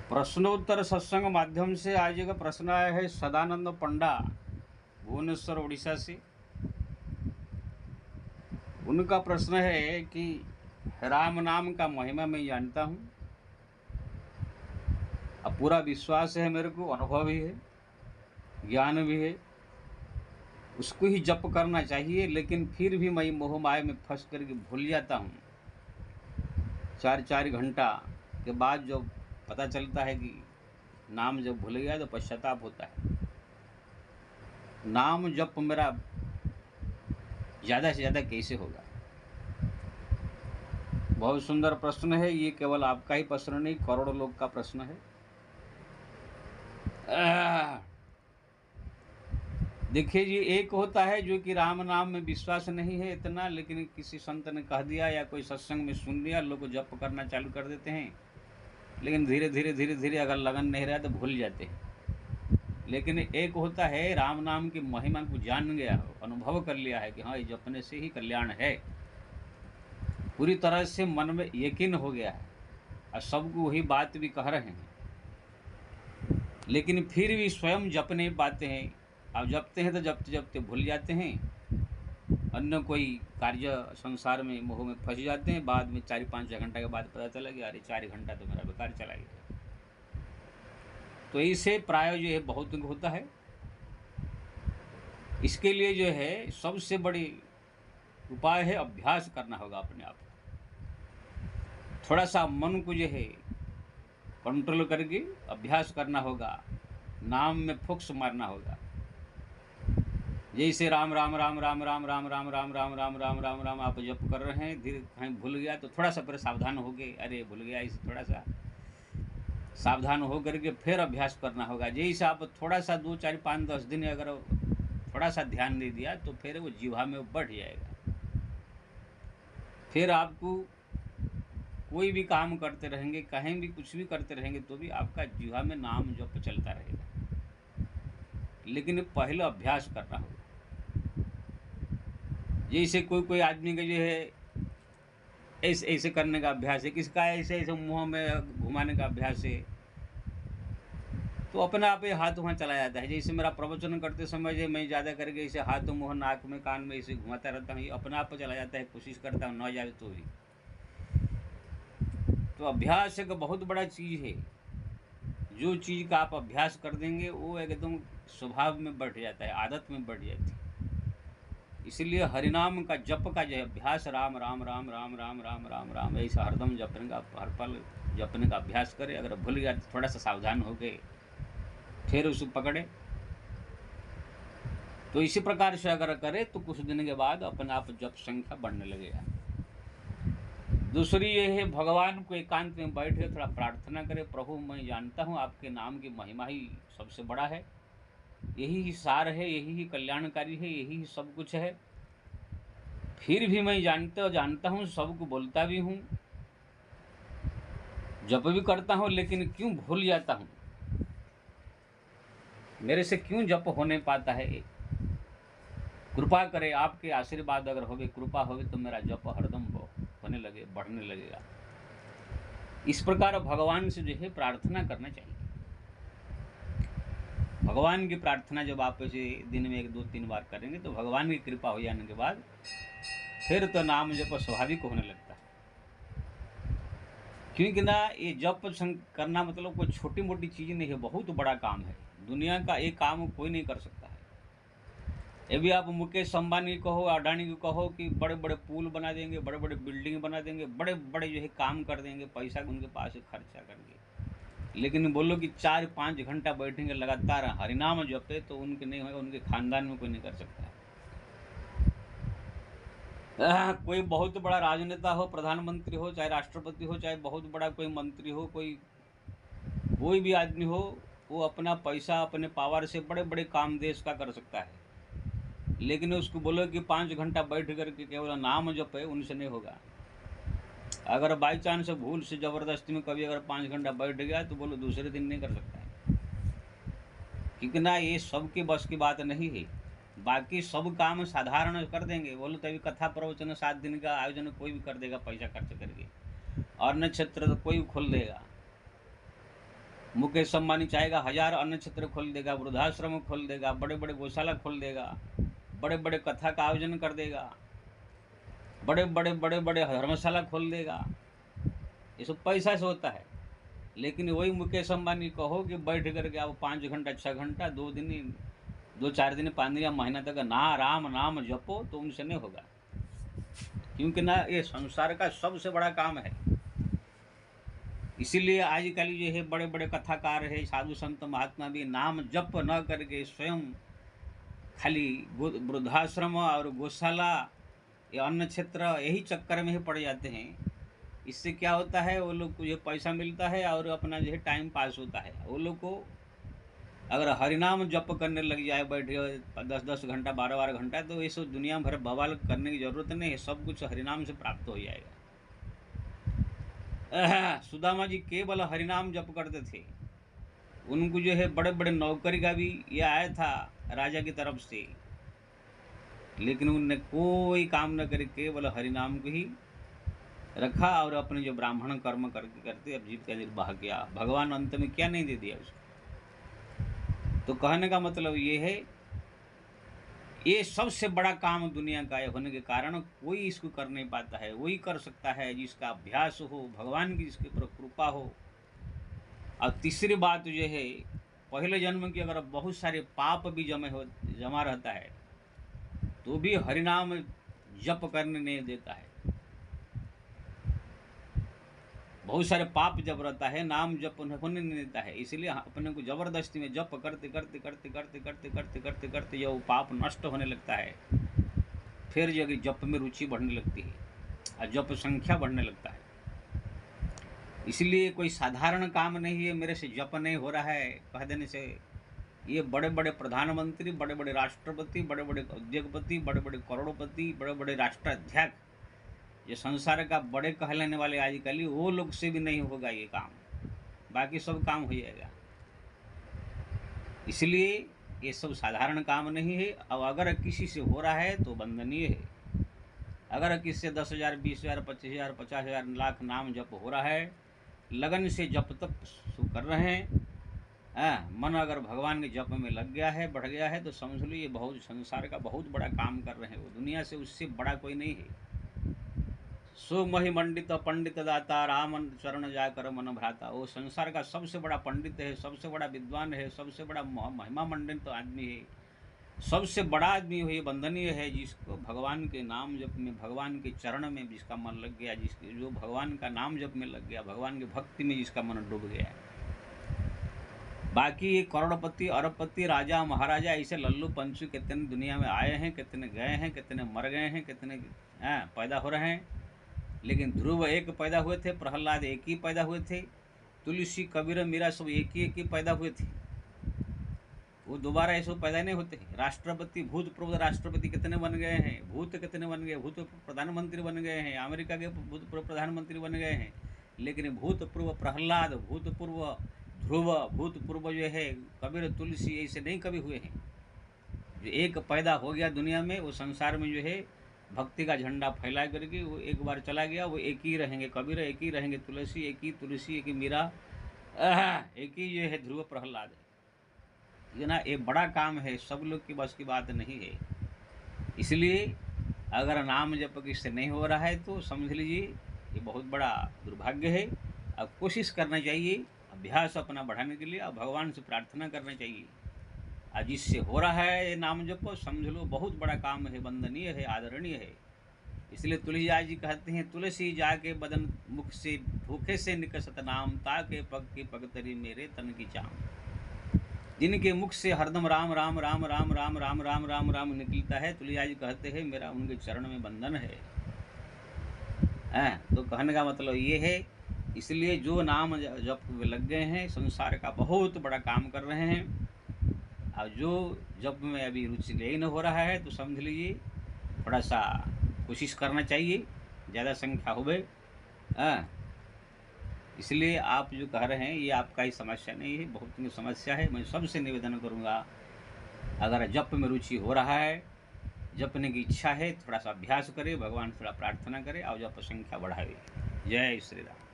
प्रश्नोत्तर सत्संग माध्यम से आज का प्रश्न आया है सदानंद पंडा भुवनेश्वर उड़ीसा से। उनका प्रश्न है कि राम नाम का महिमा मैं जानता हूँ, अब पूरा विश्वास है, मेरे को अनुभव भी है, ज्ञान भी है, उसको ही जप करना चाहिए, लेकिन फिर भी मैं मोह माया में फंस करके भूल जाता हूँ। 4-4 घंटा के बाद जब पता चलता है कि नाम जब भूल गया तो पश्चाताप होता है। नाम जप मेरा ज़्यादा से ज़्यादा कैसे होगा? बहुत सुंदर प्रश्न है ये, केवल आपका ही प्रश्न नहीं, करोड़ों लोग का प्रश्न है। देखिए जी, एक होता है जो कि राम नाम में विश्वास नहीं है इतना, लेकिन किसी संत ने कह दिया या कोई सत्संग में सुन लिया, लोग जप करना चालू कर देते हैं, लेकिन धीरे धीरे अगर लगन नहीं रहा तो भूल जाते हैं। लेकिन एक होता है राम नाम की महिमा को जान गया हो, अनुभव कर लिया है कि हाँ, ये जपने से ही कल्याण है, पूरी तरह से मन में यकीन हो गया है और सबको वही बात भी कह रहे हैं, लेकिन फिर भी स्वयं जप नहीं पाते हैं। अब जपते हैं तो जपते जपते भूल जाते हैं, अन्य कोई कार्य संसार में मोह में फंस जाते हैं। बाद में 4-5 घंटा के बाद पता चला कि अरे 4 घंटा तो मेरा बेकार चला गया। तो इससे प्राय जो है बहुत होता है। इसके लिए जो है सबसे बड़ी उपाय है अभ्यास करना होगा अपने आप। थोड़ा सा मन को जो है कंट्रोल करके अभ्यास करना होगा, नाम में फोकस मारना होगा। जैसे राम राम राम राम राम राम राम राम राम राम राम राम राम आप जप कर रहे हैं, धीरे कहीं भूल गया तो थोड़ा सा फिर सावधान हो गए, अरे भूल गया, इसे थोड़ा सा सावधान हो करके फिर अभ्यास करना होगा। जैसे आप थोड़ा सा 2-4-5-10 दिन अगर थोड़ा सा ध्यान दे दिया तो फिर वो जीवा में बढ़ जाएगा। फिर आपको कोई भी काम करते रहेंगे, कहीं भी कुछ भी करते रहेंगे तो भी आपका जीवा में नाम जप चलता रहेगा, लेकिन पहले अभ्यास करना होगा। जैसे कोई आदमी का जो है ऐसे ऐसे करने का अभ्यास है, किसका ऐसे ऐसे मुँह में घुमाने का अभ्यास है, तो अपने आप ही हाथ वहाँ चला जाता है। जैसे मेरा प्रवचन करते समय जो मैं ज़्यादा करके ऐसे हाथ मुँह नाक में कान में ऐसे घुमाता रहता हूँ, ये अपने आप चला जाता है, कोशिश करता हूँ ना जाए तो भी। तो अभ्यास एक बहुत बड़ा चीज़ है, जो चीज़ का आप अभ्यास कर देंगे वो एकदम स्वभाव में बैठ जाता है, आदत में बैठ जाती है। इसलिए हरिनाम का जप का जो अभ्यास, राम राम राम राम राम राम राम राम ऐसा हरदम जपने का, हर पल जपने का अभ्यास करें। अगर भूल गया तो थोड़ा सा सावधान हो गए, फिर उसे पकड़े। तो इसी प्रकार से अगर करें तो कुछ दिन के बाद अपने आप जप संख्या बढ़ने लगेगा। दूसरी ये है, भगवान को एकांत में बैठे थोड़ा प्रार्थना करें, प्रभु मैं जानता हूँ आपके नाम की महिमा ही सबसे बड़ा है, यही ही सार है, यही ही कल्याणकारी है, यही ही सब कुछ है। फिर भी मैं जानता हूँ, सबको बोलता भी हूँ, जप भी करता हूँ, लेकिन क्यों भूल जाता हूँ, मेरे से क्यों जप हो नहीं पाता है। कृपा करे, आपके आशीर्वाद अगर होवे, कृपा होवे तो मेरा जप हरदम होने लगे, बढ़ने लगेगा। इस प्रकार भगवान से जो है प्रार्थना करना चाहिए। भगवान की प्रार्थना जब आप इसे दिन में 1-2-3 बार करेंगे तो भगवान की कृपा हो जाने के बाद फिर तो नाम जप स्वाभाविक होने लगता है। क्योंकि ना ये जप करना मतलब कोई छोटी मोटी चीज़ नहीं है, बहुत बड़ा काम है। दुनिया का एक काम कोई नहीं कर सकता है। ये भी आप मुकेश अंबानी कहो, अडानी को कहो कि बड़े बड़े पुल बना देंगे, बड़े बड़े बिल्डिंग बना देंगे, बड़े बड़े जो है काम कर देंगे, पैसा उनके पास खर्चा करके, लेकिन बोलो कि 4-5 घंटा बैठेंगे लगातार हरिनाम जपे तो उनके नहीं होगा, उनके खानदान में कोई नहीं कर सकता। कोई बहुत बड़ा राजनेता हो, प्रधानमंत्री हो, चाहे राष्ट्रपति हो, चाहे बहुत बड़ा कोई मंत्री हो, कोई भी आदमी हो, वो अपना पैसा अपने पावर से बड़े बड़े काम देश का कर सकता है, लेकिन उसको बोलो कि 5 घंटा बैठ करके केवल नाम जपे, उनसे नहीं होगा। अगर बाई चांस भूल से ज़बरदस्ती में कभी अगर 5 घंटा बैठ गया तो बोलो दूसरे दिन नहीं कर सकता है, क्योंकि ना ये सबके बस की बात नहीं है। बाकी सब काम साधारण कर देंगे, बोलो तभी कथा प्रवचन 7 दिन का आयोजन कोई भी कर देगा पैसा खर्च करके, और नक्षत्र तो कोई भी खोल देगा, मुकेश अंबानी चाहेगा 1000 अन्न क्षेत्र खोल देगा, वृद्धाश्रम खोल देगा, बड़े बड़े गौशाला खोल देगा, बड़े बड़े कथा का आयोजन कर देगा, बड़े बड़े धर्मशाला खोल देगा। ये सब पैसा से होता है। लेकिन वही मुकेश अंबानी कहो कि बैठ करके आप 5 घंटा 6 घंटा 2 दिन 2-4 दिन 5 दिन या महीना तक ना राम नाम जपो तो उनसे नहीं होगा, क्योंकि ना ये संसार का सबसे बड़ा काम है। इसीलिए आजकल जो है बड़े बड़े कथाकार है, साधु संत महात्मा भी नाम जप न करके स्वयं खाली वृद्धाश्रम और गौशाला या अन्न क्षेत्र यही चक्कर में ही पड़ जाते हैं। इससे क्या होता है, वो लोग को ये पैसा मिलता है और अपना जो है टाइम पास होता है। वो लोग को अगर हरिनाम जप करने लग जाए बैठे 10-10 घंटा 12-12 घंटा, तो ये सब दुनिया भर बवाल करने की जरूरत नहीं है, सब कुछ हरिनाम से प्राप्त हो जाएगा। सुदामा जी केवल हरिनाम जप करते थे। उनको जो है बड़े बड़े नौकरी का भी ये आया था राजा की तरफ से, लेकिन उनने कोई काम न करे, केवल हरिनाम को ही रखा और अपने जो ब्राह्मण कर्म करते करते अब जीत का निर्वाह किया। भगवान अंत में क्या नहीं दे दिया उसको। तो कहने का मतलब ये है, ये सबसे बड़ा काम दुनिया का होने के कारण कोई इसको कर नहीं पाता है। वही कर सकता है जिसका अभ्यास हो, भगवान की जिसके ऊपर कृपा हो। और तीसरी बात जो है, पहले जन्म की अगर बहुत सारे पाप भी जमा रहता है तो भी हरिनाम जप करने नहीं देता है। बहुत सारे पाप जब रहता है, नाम जप होने नहीं देता है। इसलिए अपने को जबरदस्ती में जप करते करते करते करते करते करते करते करते जब वो पाप नष्ट होने लगता है, फिर जो जप में रुचि बढ़ने लगती है और जप संख्या बढ़ने लगता है। इसलिए कोई साधारण काम नहीं है मेरे से जप नहीं हो रहा है कह देने से। ये बड़े बड़े प्रधानमंत्री, बड़े बड़े राष्ट्रपति, बड़े बड़े उद्योगपति, बड़े बड़े करोड़पति, बड़े बड़े राष्ट्राध्यक्ष, ये संसार का बड़े कहलाने वाले आजकल वो लोग से भी नहीं होगा ये काम, बाकी सब काम हो जाएगा। इसलिए ये सब साधारण काम नहीं है। अब अगर किसी से हो रहा है तो वंदनीय है। अगर किसी से 10,000 20,000 25,000 50,000 लाख नाम जप हो रहा है, लगन से जप तप कर रहे हैं, मन अगर भगवान के जप में लग गया है, बढ़ गया है, तो समझ लो ये बहुत संसार का बहुत बड़ा काम कर रहे हैं। वो दुनिया से उससे बड़ा कोई नहीं है। सो मही मंडित पंडित दाता, राम चरण जाकर मन भ्राता। वो संसार का सबसे बड़ा पंडित है, सबसे बड़ा विद्वान है, सबसे बड़ा महिमा मंडित आदमी है, सबसे बड़ा आदमी है, वंदनीय है जिसको भगवान के नाम जप में, भगवान के चरण में जिसका मन लग गया, जिसके जो भगवान का नाम जप में लग गया, भगवान की भक्ति में जिसका मन डूब गया। बाकी ये करोड़पति अरबपति राजा महाराजा ऐसे लल्लू पंचू कितने दुनिया में आए हैं, कितने गए हैं, कितने मर गए हैं, कितने पैदा हो रहे हैं। लेकिन ध्रुव एक पैदा हुए थे, प्रहलाद एक ही पैदा हुए थे, तुलसी कबीर मीरा सब एक ही पैदा हुए थे। वो दोबारा ऐसे पैदा नहीं होते। राष्ट्रपति, भूतपूर्व राष्ट्रपति कितने बन गए हैं, भूत कितने बन गए, भूतपूर्व प्रधानमंत्री बन गए हैं, अमेरिका के भूतपूर्व प्रधानमंत्री बन गए हैं। लेकिन भूतपूर्व प्रहलाद, भूतपूर्व ध्रुव, भूतपूर्व जो है कबीर, तुलसी ऐसे नहीं कभी हुए हैं। जो एक पैदा हो गया दुनिया में, वो संसार में जो है भक्ति का झंडा फैला करके वो एक बार चला गया, वो एक ही रहेंगे। कबीर एक ही रहेंगे, तुलसी एक ही, तुलसी एक ही, मीरा एक ही जो है, ध्रुव प्रहलाद है। ये ना ये बड़ा काम है, सब लोग की बस की बात नहीं है। इसलिए अगर नाम जप किससे नहीं हो रहा है तो समझ लीजिए ये बहुत बड़ा दुर्भाग्य है। अब कोशिश करना चाहिए अभ्यास अपना बढ़ाने के लिए, और भगवान से प्रार्थना करना चाहिए। और जिससे हो रहा है ये नाम जप, समझ लो बहुत बड़ा काम है, वंदनीय है, आदरणीय है। इसलिए तुलसीदास जी कहते हैं, तुलसी जाके बदन मुख से भूखे से निकसत नाम, ताके पग की पगतरी मेरे तन की चाम। जिनके मुख से हरदम राम राम राम राम राम राम राम राम राम निकलता है, तुलसीदास जी कहते हैं मेरा उनके चरण में बंधन है। तो कहने का मतलब ये है, इसलिए जो नाम जप लग गए हैं संसार का बहुत बड़ा काम कर रहे हैं। और जो जप में अभी रुचि नहीं हो रहा है तो समझ लीजिए थोड़ा सा कोशिश करना चाहिए, ज़्यादा संख्या हो गए। इसलिए आप जो कह रहे हैं ये आपका ही समस्या नहीं है, बहुत की समस्या है। मैं सबसे निवेदन करूँगा, अगर जप में रुचि हो रहा है, जपने की इच्छा है, थोड़ा सा अभ्यास करें, भगवान से थोड़ा प्रार्थना करें और जप संख्या बढ़ावे। जय श्री राम।